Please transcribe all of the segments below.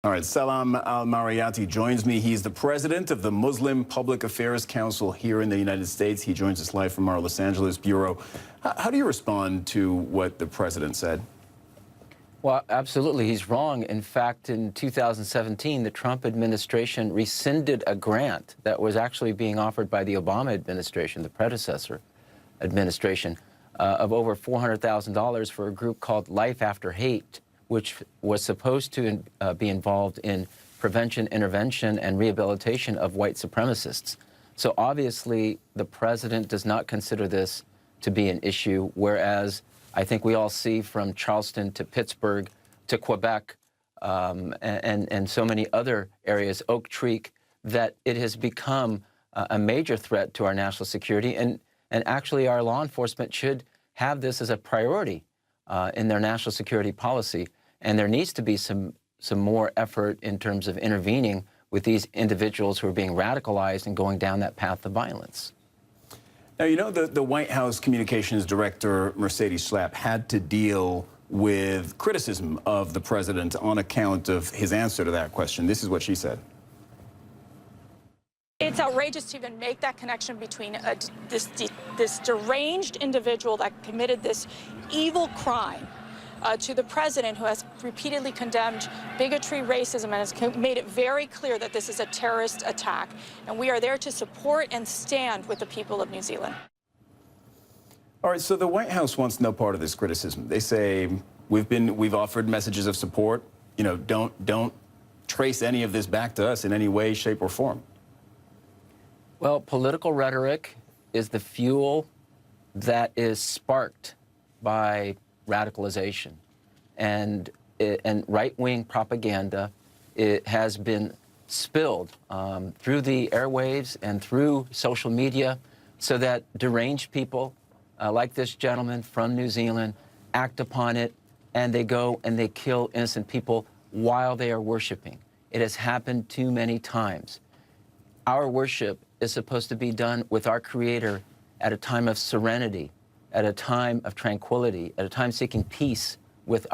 All right, Salam Al-Marayati joins me. He's the president of the Muslim Public Affairs Council here in the United States. He joins us live from our Los Angeles bureau. How do you respond to what the president said? Well, absolutely. He's wrong. In fact, in 2017, the Trump administration rescinded a grant that was actually being offered by the Obama administration, the predecessor administration, of over $400,000 for a group called Life After Hate, which was supposed to be involved in prevention, intervention, and rehabilitation of white supremacists. So obviously, the president does not consider this to be an issue, whereas I think we all see from Charleston to Pittsburgh to Quebec and so many other areas, Oak Creek, that it has become a major threat to our national security. And actually, our law enforcement should have this as a priority in their national security policy. And there needs to be some more effort in terms of intervening with these individuals who are being radicalized and going down that path of violence. Now, you know, the White House Communications Director, Mercedes Schlapp, had to deal with criticism of the president on account of his answer to that question. This is what she said. It's outrageous to even make that connection between this deranged individual that committed this evil crime to the president, who has repeatedly condemned bigotry, racism, and has made it very clear that this is a terrorist attack. And we are there to support and stand with the people of New Zealand. All right, so the White House wants no part of this criticism. They say we've offered messages of support. You know, don't trace any of this back to us in any way, shape, or form. Well, political rhetoric is the fuel that is sparked by radicalization, and right-wing propaganda. It has been spilled through the airwaves and through social media, so that deranged people like this gentleman from New Zealand act upon it, and they go and they kill innocent people while they are worshiping. It has happened too many times. Our worship is supposed to be done with our Creator at a time of serenity, at a time of tranquility, at a time seeking peace with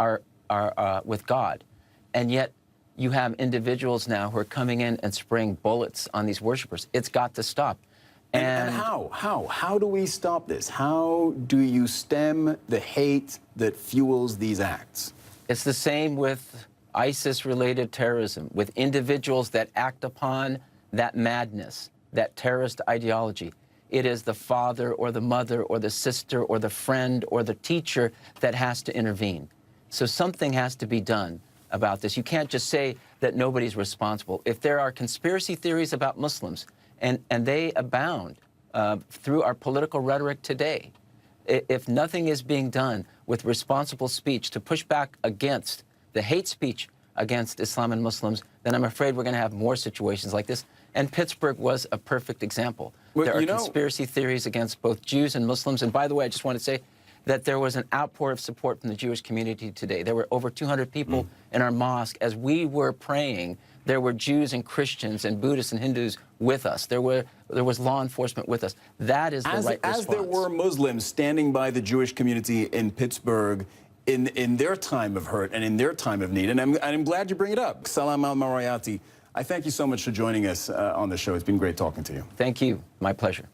with God. And yet you have individuals now who are coming in and spraying bullets on these worshipers. It's got to stop. And how do we stop this? How do you stem the hate that fuels these acts? It's the same with ISIS-related terrorism, with individuals that act upon that madness, that terrorist ideology. It is the father or the mother or the sister or the friend or the teacher that has to intervene. So something has to be done about this. You can't just say that nobody's responsible. If there are conspiracy theories about Muslims, and they abound through our political rhetoric today, if nothing is being done with responsible speech to push back against the hate speech against Islam and Muslims, then I'm afraid we're going to have more situations like this. And Pittsburgh was a perfect example. Well, there are conspiracy theories against both Jews and Muslims. And by the way, I just want to say that there was an outpour of support from the Jewish community today. There were over 200 people in our mosque. As we were praying, there were Jews and Christians and Buddhists and Hindus with us. There was law enforcement with us. That is the right response. As there were Muslims standing by the Jewish community in Pittsburgh in their time of hurt and in their time of need. And I'm glad you bring it up. Salam Al-Marayati, I thank you so much for joining us on the show. It's been great talking to you. Thank you. My pleasure.